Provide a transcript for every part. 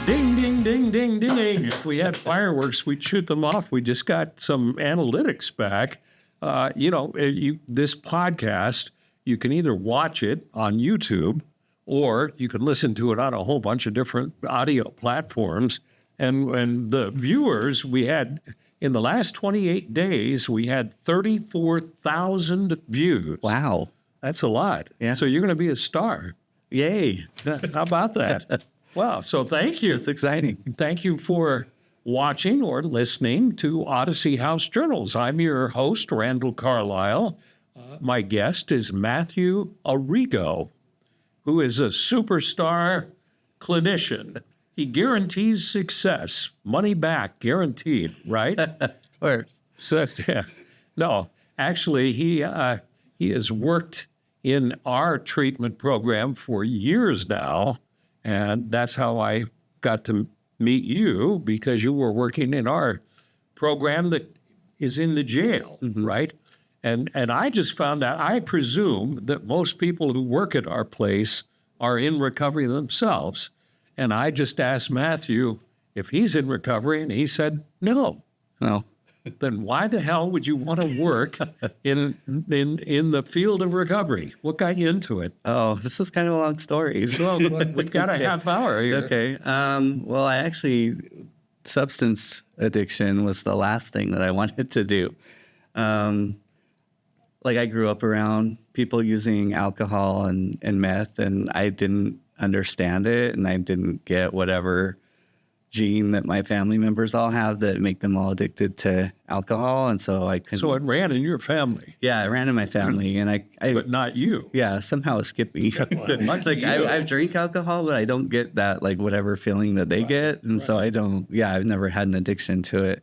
Ding, ding, ding, ding, ding. If we had fireworks, we'd shoot them off. We just got some analytics back. This podcast, you can either watch it on YouTube or you can listen to it on a whole bunch of different audio platforms. And the viewers we had in the last 28 days, we had 34,000 views. Wow. That's a lot. Yeah. So you're going to be a star. Yay. How about that? Wow. So thank you. It's exciting. Thank you for watching or listening to Odyssey House Journals. I'm your host, Randall Carlisle. My guest is Matthew Arrigo, who is a superstar clinician. He guarantees success, money back, guaranteed, right? Of course. So, yeah. No, actually, he has worked in our treatment program for years now, and that's how I got to meet you, because you were working in our program that is in the jail, right? And I just found out, I presume that most people who work at our place are in recovery themselves. And I just asked Matthew if he's in recovery, and he said no. No. Then why the hell would you want to work in the field of recovery? What got you into it? Oh, this is kind of a long story. Well, we've got a half hour here. Okay. Well, substance addiction was the last thing that I wanted to do. I grew up around people using alcohol and meth, and I didn't understand it, and I didn't get whatever gene that my family members all have that make them all addicted to alcohol, and so I couldn't. So it ran in your family. Yeah, it ran in my family, and I but not you. Yeah, somehow it skipped me. I drink alcohol, but I don't get that whatever feeling that they get, and so I don't. Yeah, I've never had an addiction to it.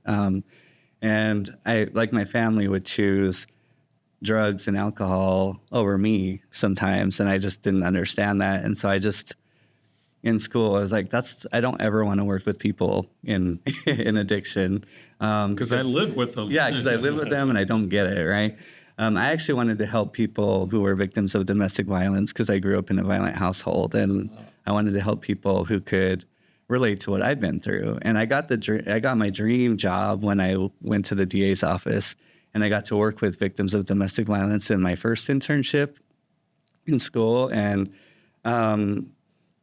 And my family would choose drugs and alcohol over me sometimes, and I just didn't understand that, and so I just. In school, I was like, I don't ever want to work with people in addiction. Because I live with them. Yeah, because I live with them and I don't get it, right? I actually wanted to help people who were victims of domestic violence because I grew up in a violent household, and I wanted to help people who could relate to what I've been through. And I got my dream job when I went to the DA's office, and I got to work with victims of domestic violence in my first internship in school. And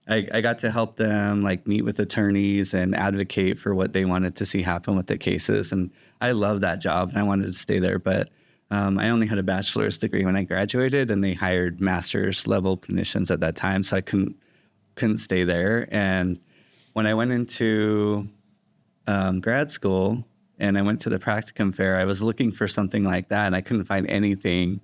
I got to help them meet with attorneys and advocate for what they wanted to see happen with the cases. And I loved that job and I wanted to stay there. But I only had a bachelor's degree when I graduated, and they hired master's level clinicians at that time. So I couldn't stay there. And when I went into grad school and I went to the practicum fair, I was looking for something like that, and I couldn't find anything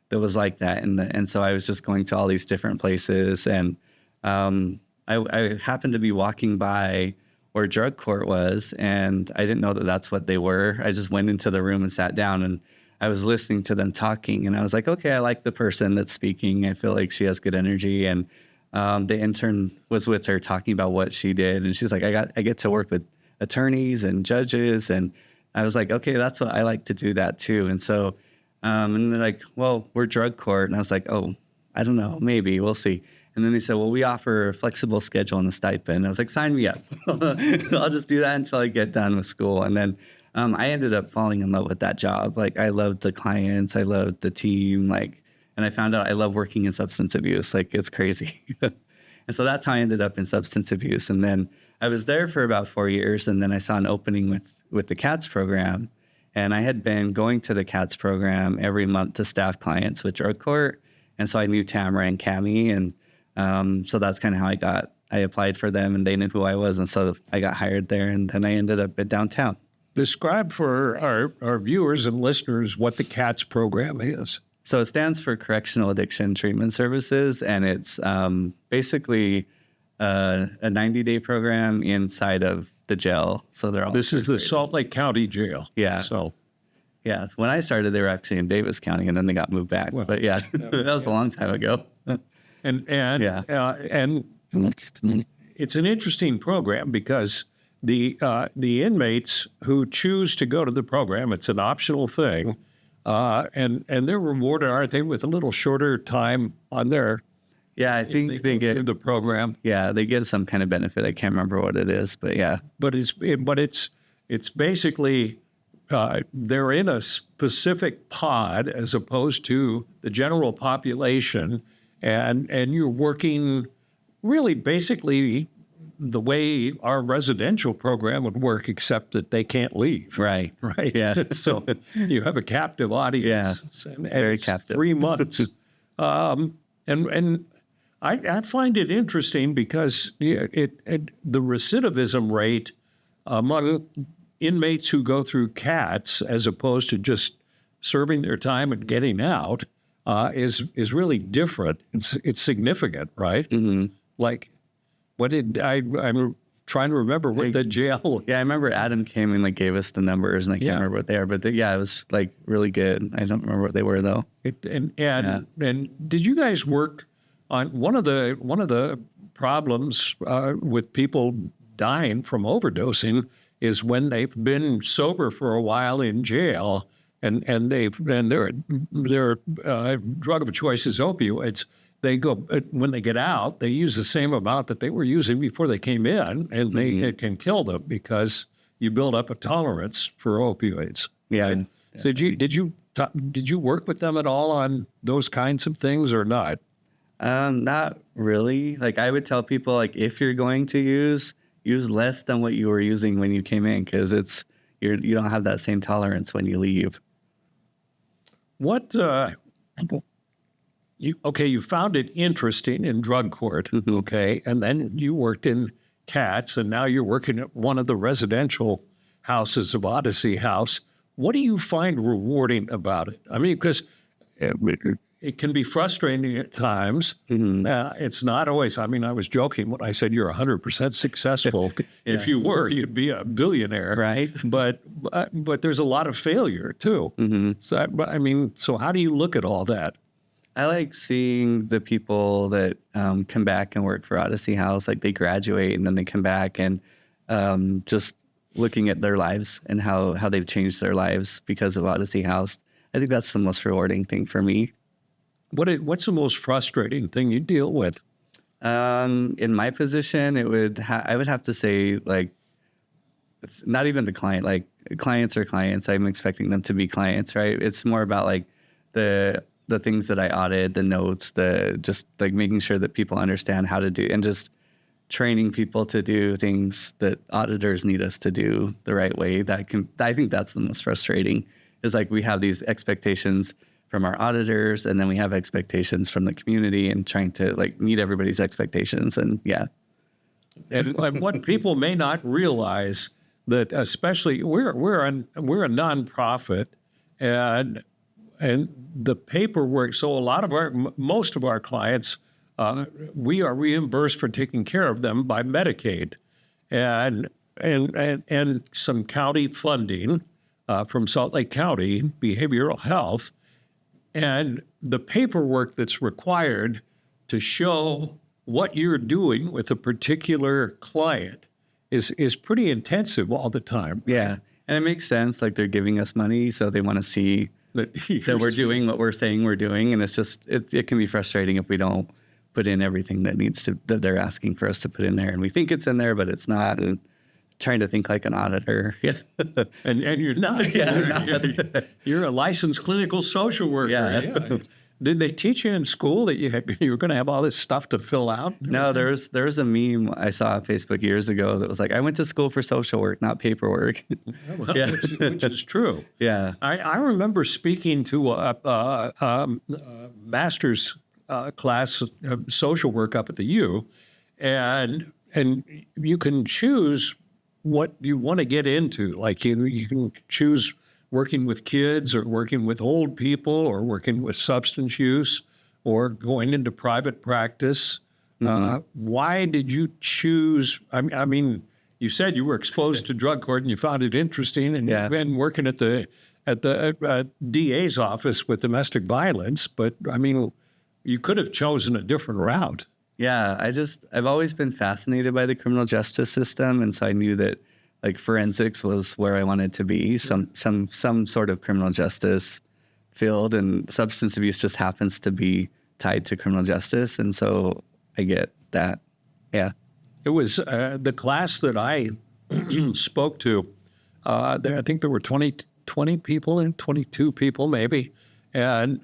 that was like that. And so I was just going to all these different places, and I happened to be walking by where drug court was, and I didn't know that that's what they were. I just went into the room and sat down, and I was listening to them talking, and I was like, okay, I like the person that's speaking. I feel like she has good energy. And the intern was with her talking about what she did, and she's like, I get to work with attorneys and judges. And I was like, okay, that's what I like to do that too. And so, and they're like, well, we're drug court. And I was like, oh, I don't know, maybe we'll see. And then they said, well, we offer a flexible schedule and a stipend. I was like, sign me up. I'll just do that until I get done with school. And then I ended up falling in love with that job. I loved the clients. I loved the team. And I found out I love working in substance abuse. It's crazy. And so that's how I ended up in substance abuse. And then I was there for about 4 years. And then I saw an opening with the CATS program. And I had been going to the CATS program every month to staff clients with drug court. And so I knew Tamara and Cammie. And so that's kind of how I applied for them, and they knew who I was. And so I got hired there, and then I ended up at downtown. Describe for our viewers and listeners what the CATS program is. So it stands for Correctional Addiction Treatment Services, and it's basically a 90-day program inside of the jail. So they're all. This is the Salt Lake County Jail. Yeah. So. Yeah. When I started, they were actually in Davis County, and then they got moved back. Well, but yeah, that was a long time ago. And it's an interesting program because the inmates who choose to go to the program, it's an optional thing. and they're rewarded, aren't they, with a little shorter time on their Yeah, I think they through get, the program. yeah, they get some kind of benefit. I can't remember what it is, but yeah. But it's basically they're in a specific pod as opposed to the general population, and you're working really basically the way our residential program would work, except that they can't leave. Right. Right. Yeah. So you have a captive audience. Yeah. And Very it's captive. 3 months. And I find it interesting because the recidivism rate among inmates who go through CATS, as opposed to just serving their time and getting out, is really different. It's significant, right? Mm-hmm. Like, what did I'm trying to remember what the jail. Yeah, I remember Adam came and like gave us the numbers, and I can't remember what they are, but yeah, it was like really good. I don't remember what they were though. And did you guys work on one of the problems with people dying from overdosing is when they've been sober for a while in jail and their drug of choice is opioids. They go when they get out, they use the same amount that they were using before they came in, and it can kill them because you build up a tolerance for opioids. Yeah. Right? So did you work with them at all on those kinds of things or not? Not really. Like I would tell people, like if you're going to use less than what you were using when you came in, because you don't have that same tolerance when you leave. What you found it interesting in drug court, okay, and then you worked in CATS, and now you're working at one of the residential houses of Odyssey House. What do you find rewarding about it? I mean, because it can be frustrating at times. It's not always. I mean, I was joking when I said you're 100% successful. If you were, you'd be a billionaire, right? But there's a lot of failure too. So how do you look at all that? I like seeing the people that come back and work for Odyssey House, like they graduate and then they come back, and just looking at their lives and how they've changed their lives because of Odyssey House. I think that's the most rewarding thing for me. What's the most frustrating thing you deal with? In my position, I would have to say, like, it's not even the client. Like, clients are clients. I'm expecting them to be clients, right? It's more about like the things that I audit, the notes, just like making sure that people understand how to do, and just training people to do things that auditors need us to do the right way. I think that's the most frustrating, is like we have these expectations from our auditors, and then we have expectations from the community, and trying to like meet everybody's expectations. And yeah. And what people may not realize, that especially we're a nonprofit, and the paperwork. So most of our clients, we are reimbursed for taking care of them by Medicaid, and some county funding from Salt Lake County Behavioral Health, and the paperwork that's required to show what you're doing with a particular client is pretty intensive all the time. Yeah, and it makes sense. Like they're giving us money, so they want to see that we're doing what we're saying we're doing, and it's just it can be frustrating if we don't put in everything that they're asking for us to put in there, and we think it's in there, but it's not. And trying to think like an auditor, yes, and you're not. Yeah, you're a licensed clinical social worker. Yeah. Did they teach you in school that you were going to have all this stuff to fill out? No, there's a meme I saw on Facebook years ago that was like, I went to school for social work, not paperwork. Well, yeah. which is true. Yeah. I remember speaking to a master's class of social work up at the U, and you can choose what you want to get into. Like you can choose working with kids, or working with old people, or working with substance use, or going into private practice. Why did you choose? I mean, you said you were exposed to drug court and you found it interesting, and you've been working at the DA's office with domestic violence. But I mean, you could have chosen a different route. Yeah, I've always been fascinated by the criminal justice system, and so I knew that like forensics was where I wanted to be, some sort of criminal justice field, and substance abuse just happens to be tied to criminal justice. And so I get that. Yeah. It was the class that I spoke to. I think there were 20 people and 22 people maybe. And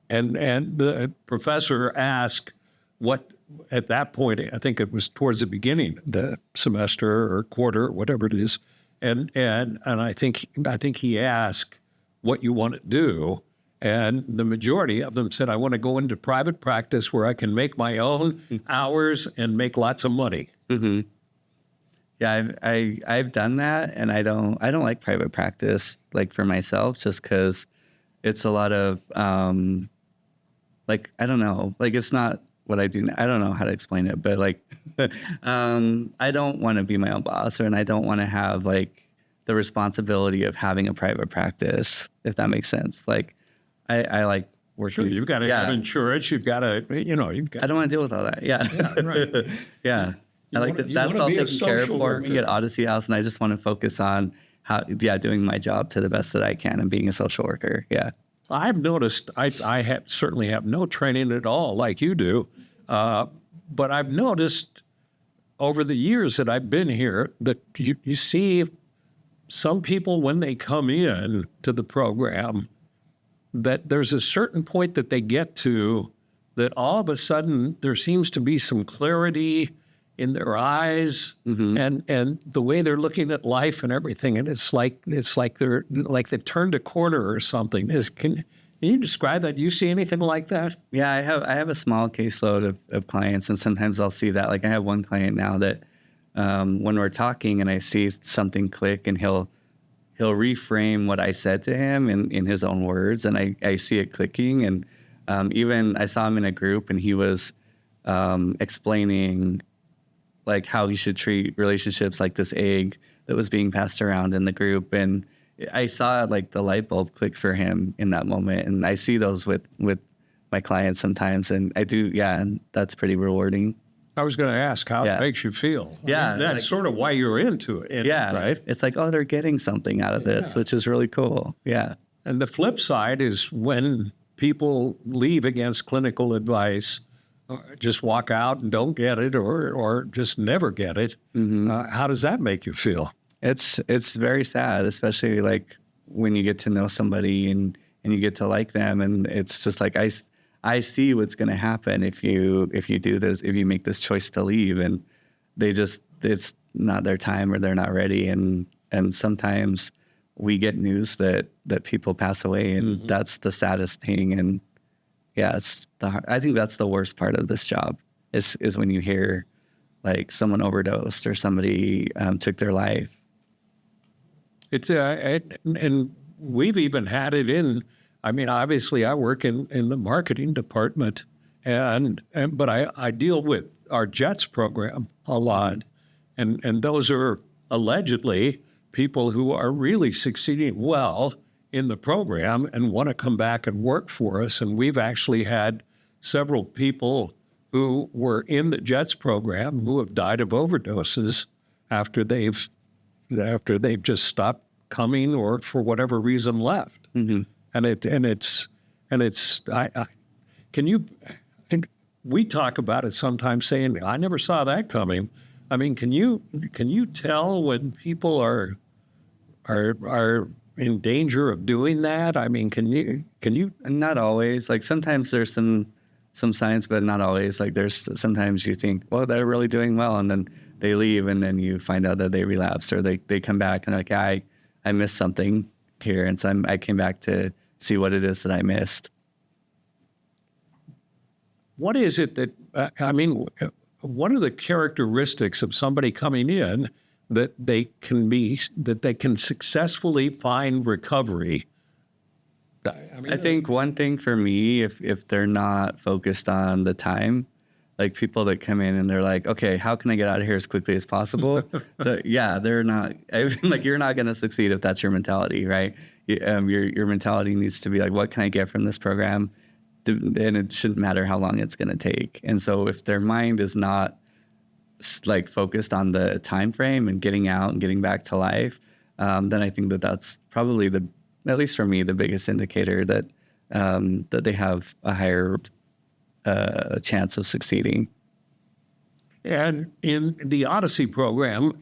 the professor asked what, at that point, I think it was towards the beginning, the semester or quarter, whatever it is. And I think he asked what you want to do. And the majority of them said, I want to go into private practice where I can make my own hours and make lots of money. Mm-hmm. Yeah, I've done that, and I don't like private practice, like for myself, just because it's a lot of like, I don't know, like it's not what I do now. I don't know how to explain it, but like I don't want to be my own boss, and I don't want to have like the responsibility of having a private practice, if that makes sense. Like I like working. Sure, you've got to have insurance. You've got to, you've got. I don't want to deal with all that. Yeah, right. Yeah. I like that. That's all taken care of for me at Odyssey House, and I just want to focus on doing my job to the best that I can and being a social worker. Yeah. I've noticed, I certainly have no training at all like you do, but I've noticed over the years that I've been here that you see some people when they come in to the program, that there's a certain point that they get to that all of a sudden there seems to be some clarity in their eyes and the way they're looking at life and everything. And it's like they've turned a corner or something. Can you describe that? Do you see anything like that? Yeah, I have a small caseload of clients, and sometimes I'll see that. Like I have one client now that when we're talking and I see something click, and he'll reframe what I said to him in his own words, and I see it clicking. And even I saw him in a group, and he was explaining like how he should treat relationships like this egg that was being passed around in the group. And I saw like the light bulb click for him in that moment. And I see those with my clients sometimes. And I do, yeah, and that's pretty rewarding. I was going to ask how it makes you feel. Yeah. I mean, that's sort of why you're into it. Yeah. Right? It's like, oh, they're getting something out of this, which is really cool. Yeah. And the flip side is when people leave against clinical advice, just walk out and don't get it, or just never get it. How does that make you feel? It's very sad, especially like when you get to know somebody and you get to like them, and it's just like I see what's going to happen if you do this, if you make this choice to leave, and it's not their time or they're not ready, and sometimes we get news that people pass away, and that's the saddest thing. And yeah, I think that's the worst part of this job is when you hear like someone overdosed or somebody took their life. It's and we've even had it in. I mean, obviously, I work in the marketing department, but I deal with our JETS program a lot, and those are allegedly people who are really succeeding well in the program and want to come back and work for us. And we've actually had several people who were in the JETS program who have died of overdoses after they've just stopped coming or for whatever reason left. And we talk about it sometimes saying, I never saw that coming. I mean, can you tell when people are in danger of doing that? I mean, can you? Not always. Like sometimes there's some signs, but not always. Like there's sometimes you think, well, they're really doing well, and then they leave, and then you find out that they relapse or they come back and like, I missed something here, and so I came back to see what it is that I missed. What is it that what are the characteristics of somebody coming in that they can successfully find recovery? I think one thing for me, if they're not focused on the time, like people that come in and they're like, okay, how can I get out of here as quickly as possible? They're not, like, you're not going to succeed if that's your mentality, right? Your mentality needs to be like, what can I get from this program? And it shouldn't matter how long it's going to take. And so if their mind is not like focused on the time frame and getting out and getting back to life, then I think that's probably at least for me, the biggest indicator that that they have a higher chance of succeeding. And in the Odyssey program,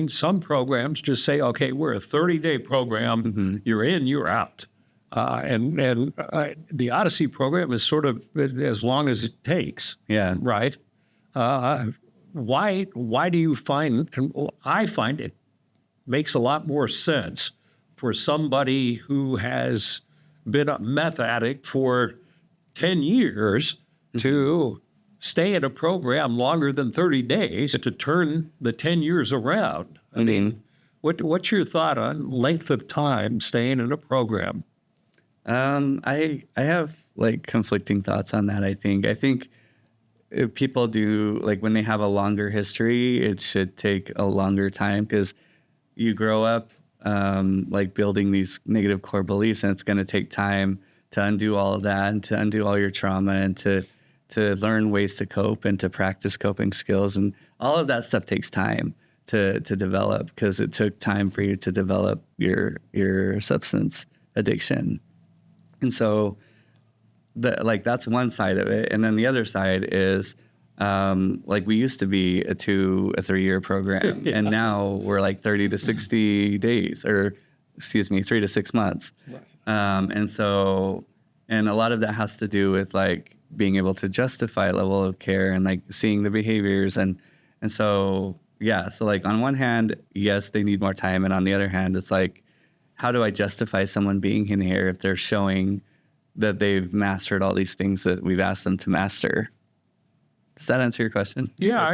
some programs just say, okay, we're a 30-day program. You're in, you're out. The Odyssey program is sort of as long as it takes. Yeah. Right? Why do you find, and I find it makes a lot more sense for somebody who has been a meth addict for 10 years to stay in a program longer than 30 days to turn the 10 years around. I mean, what's your thought on length of time staying in a program? I have like conflicting thoughts on that. I think if people do, like, when they have a longer history, it should take a longer time, because you grow up like building these negative core beliefs, and it's going to take time to undo all of that and to undo all your trauma and to learn ways to cope and to practice coping skills. And all of that stuff takes time to develop, because it took time for you to develop your substance addiction. And so that's one side of it. And then the other side is like, we used to be a 3-year program, yeah. And now we're like 30 to 60 days, or 3 to 6 months. Right. And a lot of that has to do with like being able to justify a level of care and like seeing the behaviors. And so, yeah, so like on one hand, yes, they need more time. And on the other hand, it's like, how do I justify someone being in here if they're showing that they've mastered all these things that we've asked them to master? Does that answer your question? Yeah,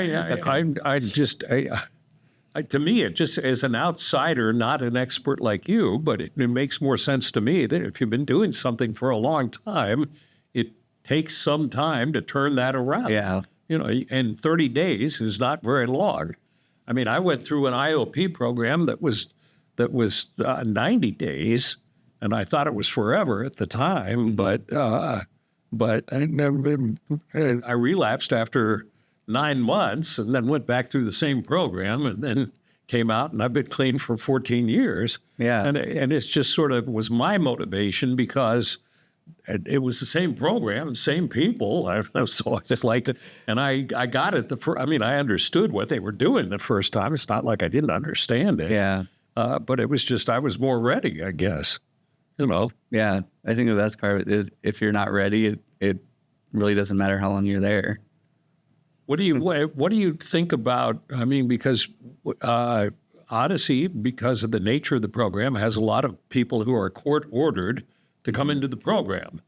to me, it just, as an outsider, not an expert like you, but it makes more sense to me that if you've been doing something for a long time, it takes some time to turn that around. Yeah. And 30 days is not very long. I mean, I went through an IOP program that was 90 days, and I thought it was forever at the time, but I relapsed after 9 months, and then went back through the same program, and then came out, and I've been clean for 14 years. Yeah. And it's just sort of was my motivation, because it was the same program, same people. So it's like, and I got it I understood what they were doing the first time. It's not like I didn't understand it. Yeah. But it was just, I was more ready, I guess. Yeah. I think the best part is, if you're not ready, it really doesn't matter how long you're there. What do you think about, because Odyssey, because of the nature of the program, has a lot of people who are court-ordered to come into the program.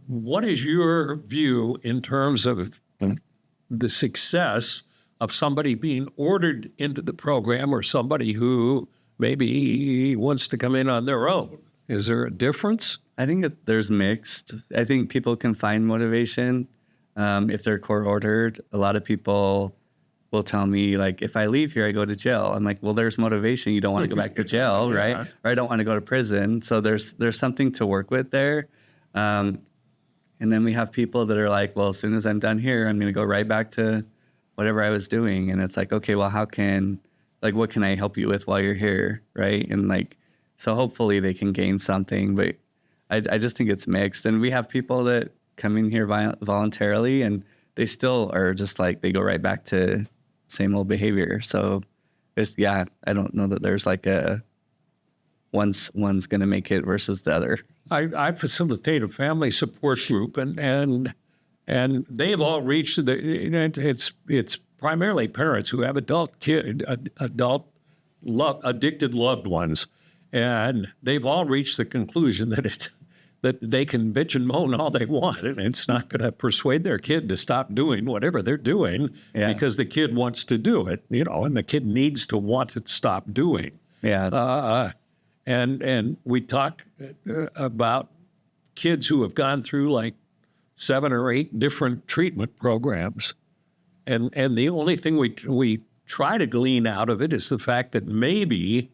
What is your view in terms of the success of somebody being ordered into the program, or somebody who maybe wants to come in on their own? Is there a difference? I think that there's mixed. I think people can find motivation if they're court-ordered. A lot of people will tell me, like, if I leave here, I go to jail. I'm like, well, there's motivation. You don't want to go back to jail, right? Yeah. Or I don't want to go to prison. So there's something to work with there. And then we have people that are like, well, as soon as I'm done here, I'm going to go right back to whatever I was doing. And it's like, okay, well, what can I help you with while you're here, right? And like, so hopefully they can gain something. But I just think it's mixed. And we have people that come in here voluntarily, and they still are just like, they go right back to same old behavior. So I don't know that there's like one's going to make it versus the other. I facilitate a family support group, and they've all reached it's primarily parents who have addicted loved ones, and they've all reached the conclusion that they can bitch and moan all they want, and it's not going to persuade their kid to stop doing whatever they're doing, because the kid wants to do it, and the kid needs to want to stop doing. Yeah. And we talk about kids who have gone through like 7 or 8 different treatment programs, and the only thing we try to glean out of it is the fact that maybe,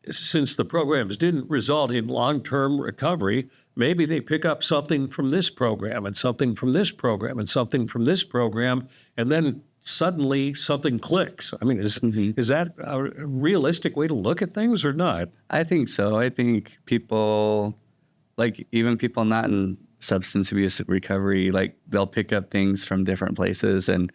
since the programs didn't result in long-term recovery, maybe they pick up something from this program and something from this program and something from this program, and then suddenly something clicks. I mean, is that a realistic way to look at things or not? I think so. I think people, like even people not in substance abuse recovery, like they'll pick up things from different places. And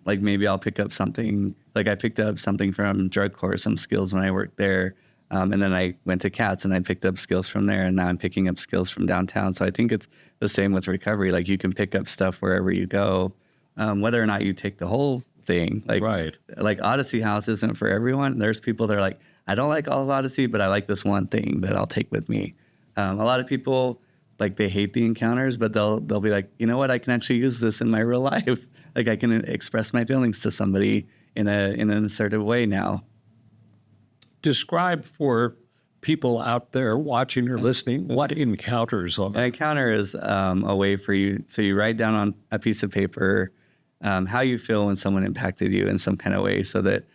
like maybe I'll pick up something, like I picked up something from drug court, some skills when I worked there. And then I went to CATS and I picked up skills from there, and now I'm picking up skills from downtown. So I think it's the same with recovery. Like you can pick up stuff wherever you go, whether or not you take the whole thing. Like, Right. like Odyssey House isn't for everyone. There's people that are like, I don't like all of Odyssey, but I like this one thing that I'll take with me. A lot of people, like they hate the encounters, but they'll be like, you know what, I can actually use this in my real life. Like I can express my feelings to somebody in an assertive way now. Describe for people out there watching or listening what encounters are. An encounter is a way for you. So you write down on a piece of paper how you feel when someone impacted you in some kind of way, so that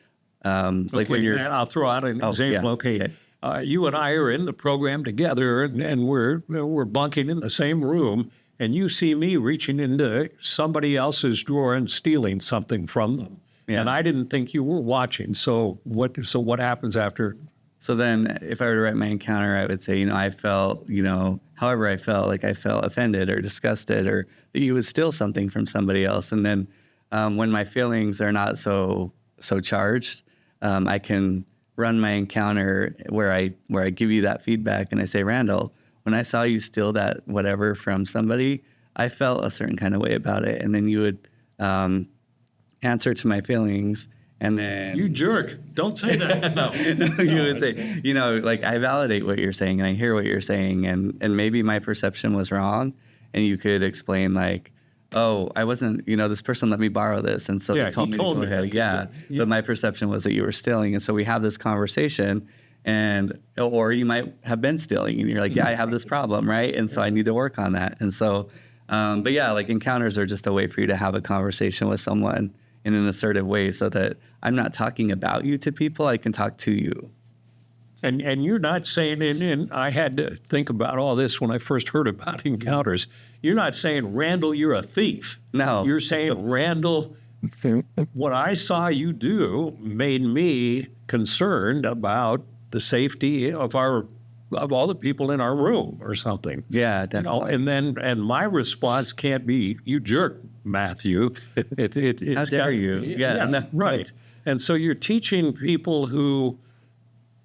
like when you're. And I'll throw out an example. Yeah. Okay. You and I are in the program together, and we're bunking in the same room, and you see me reaching into somebody else's drawer and stealing something from them. Yeah. And I didn't think you were watching. So what happens after? So then if I were to write my encounter, I would say, I felt, however I felt, like I felt offended or disgusted, or that you would steal something from somebody else. And then when my feelings are not so charged, I can run my encounter where I give you that feedback and I say, Randall, when I saw you steal that whatever from somebody, I felt a certain kind of way about it. And then you would answer to my feelings. And then You jerk. Don't say that. No. you would say, like I validate what you're saying and I hear what you're saying, and maybe my perception was wrong, and you could explain like, oh, I wasn't, this person let me borrow this, and so Yeah, they told he me told to me. go ahead. Yeah, but my perception was that you were stealing, and so we have this conversation, or you might have been stealing, and you're like, yeah, I have this problem, right? And so I need to work on that, and so, but yeah, like encounters are just a way for you to have a conversation with someone in an assertive way, so that I'm not talking about you to people, I can talk to you. And you're not saying, and I had to think about all this when I first heard about encounters. You're not saying, Randall, you're a thief. No. You're saying, Randall, what I saw you do made me concerned about the safety of all the people in our room or something. Yeah, definitely. And my response can't be, you jerk, Matthew. It's How dare you? Yeah, no. Right. And so you're teaching people who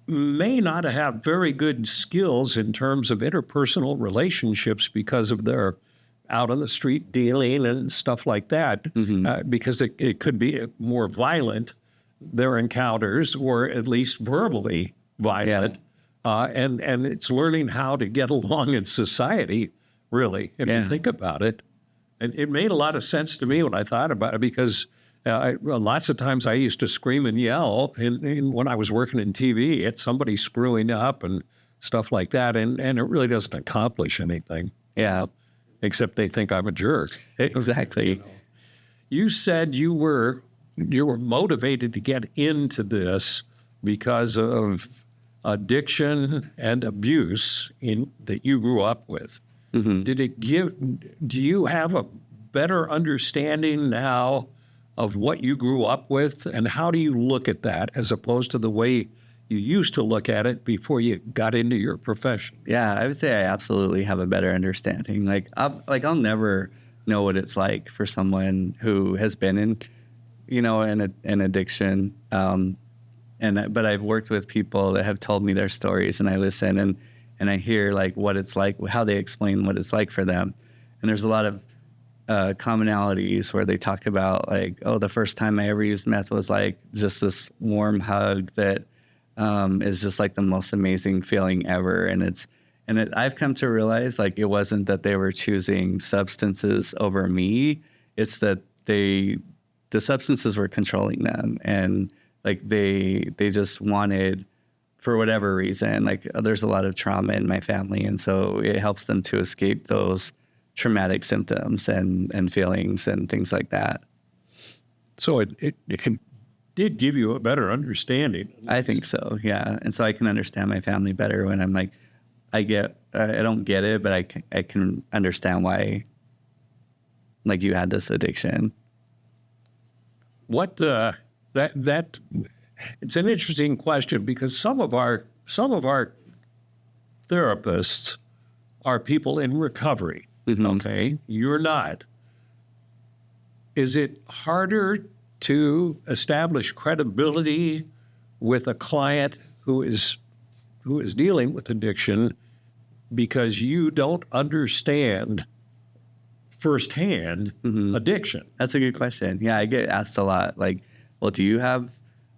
may not have very good skills in terms of interpersonal relationships because of their out on the street dealing and stuff like that, because it could be more violent, their encounters, or at least verbally violent. Yeah. And it's learning how to get along in society, really, if you think about it. And it made a lot of sense to me when I thought about it, because lots of times I used to scream and yell when I was working in TV at somebody screwing up and stuff like that, and it really doesn't accomplish anything. Yeah, Except they think I'm a jerk. exactly. You said you were motivated to get into this because of addiction and abuse that you grew up with. Mm-hmm. Do you have a better understanding now of what you grew up with, and how do you look at that as opposed to the way you used to look at it before you got into your profession? Yeah, I would say I absolutely have a better understanding. I'll never know what it's like for someone who has been in, an addiction. But I've worked with people that have told me their stories, and I listen and I hear like what it's like, how they explain what it's like for them. And there's a lot of commonalities where they talk about like, oh, the first time I ever used meth was like just this warm hug that is just like the most amazing feeling ever. And I've come to realize like it wasn't that they were choosing substances over me. It's that the substances were controlling them, and like they just wanted, for whatever reason, like there's a lot of trauma in my family, and so it helps them to escape those traumatic symptoms and feelings and things like that. So it did give you a better understanding. I think so, yeah. And so I can understand my family better when I'm like, I don't get it, but I can understand why, like, you had this addiction. What that it's an interesting question, because some of our therapists are people in recovery. Okay, you're not. Is it harder to establish credibility with a client who is dealing with addiction because you don't understand firsthand addiction? That's a good question. Yeah, I get asked a lot. Like, well, do you have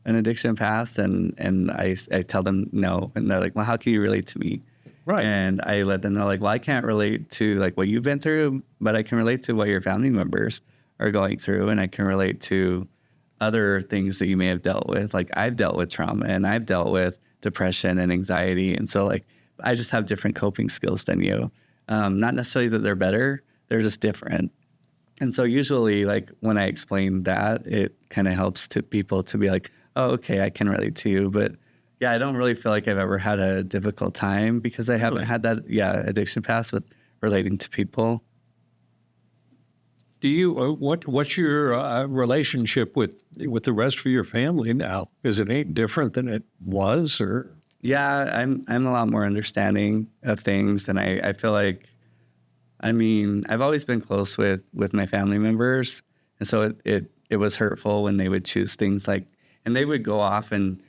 an addiction past? And I tell them no, and they're like, well, how can you relate to me? Right. And I let them know, like, well, I can't relate to like what you've been through, but I can relate to what your family members are going through, and I can relate to other things that you may have dealt with. Like, I've dealt with trauma, and I've dealt with depression and anxiety, and so like I just have different coping skills than you. Not necessarily that they're better, they're just different. And so usually, like, when I explain that, it kind of helps to people to be like, oh, okay, I can relate to you. But yeah, I don't really feel like I've ever had a difficult time because I haven't had that, addiction past with relating to people. Do you what's your relationship with the rest of your family now? Is it any different than it was, or? Yeah, I'm a lot more understanding of things, and I feel like, I mean, I've always been close with my family members, and so it was hurtful when they would choose things like, and they would go off and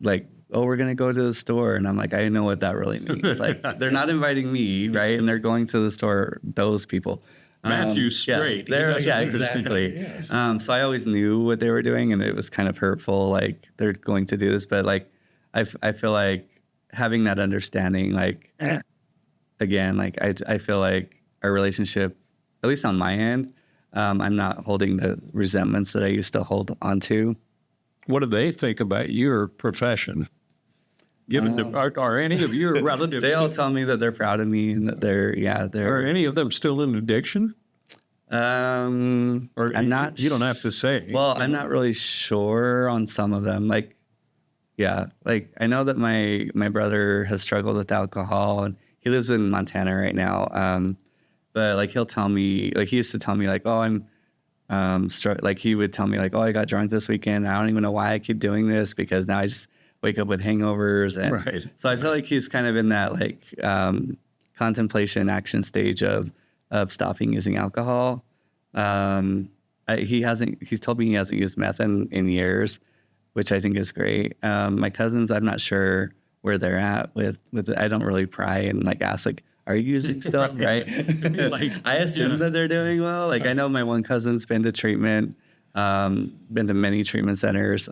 like, oh, we're gonna go to the store, and I'm like, I know what that really means. Like, they're not inviting me, right? And they're going to the store. Those people. Matthew's straight. Exactly. Yes. So I always knew what they were doing, and it was kind of hurtful. Like, they're going to do this, but like, I feel like having that understanding, like, again, like I feel like our relationship, at least on my end, I'm not holding the resentments that I used to hold on to. What do they think about your profession? Are any of your relatives? They all tell me that they're proud of me and that they're. Are any of them still in addiction? Or I'm not. You don't have to say. Well, I'm not really sure on some of them. Like, like I know that my brother has struggled with alcohol, and he lives in Montana right now. But like, he'll tell me, like, he used to tell me, like, oh, I'm like, he would tell me, like, oh, I got drunk this weekend. I don't even know why I keep doing this, because now I just wake up with hangovers. And right. So I feel like he's kind of in that like contemplation action stage of stopping using alcohol. He's told me he hasn't used meth in years, which I think is great. My cousins, I'm not sure where they're at with I don't really pry and like ask, like, are you using still? Right. Like, I assume that they're doing well. Like, I know my one cousin's been to treatment, been to many treatment centers.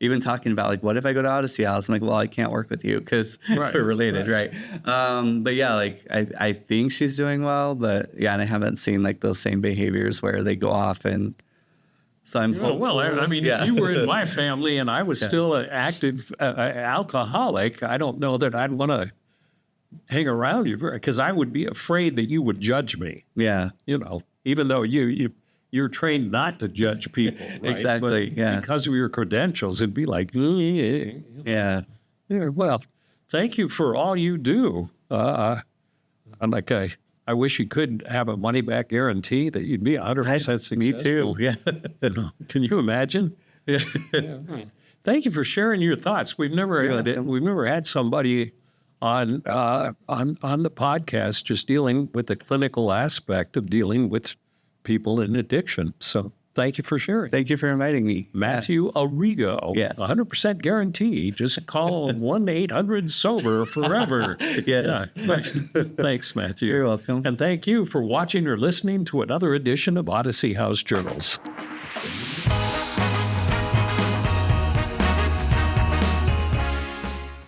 Even talking about, like, what if I go to Odyssey House? I'm like, well, I can't work with you because we're related, right? But yeah, like, I think she's doing well, but yeah, and I haven't seen like those same behaviors where they go off, and so I'm hopeful. Well, I mean, if you were in my family and I was still an active alcoholic, I don't know that I'd want to hang around you, because I would be afraid that you would judge me. Yeah. You know, even though you're trained not to judge people. Right? Exactly. But because of your credentials, it'd be like, yeah. Well, thank you for all you do. I'm like, I wish you could have a money back guarantee that you'd be 100% successful. Me too. Yeah. Can you imagine? Yeah. Thank you for sharing your thoughts. We've never had somebody on the podcast just dealing with the clinical aspect of dealing with people in addiction. So thank you for sharing. Thank you for inviting me. Matthew Arrigo. Yes. 100% guarantee. Just call 1-800-SOBER forever. Yes. Yeah. Thanks, Matthew. You're welcome. And thank you for watching or listening to another edition of Odyssey House Journals.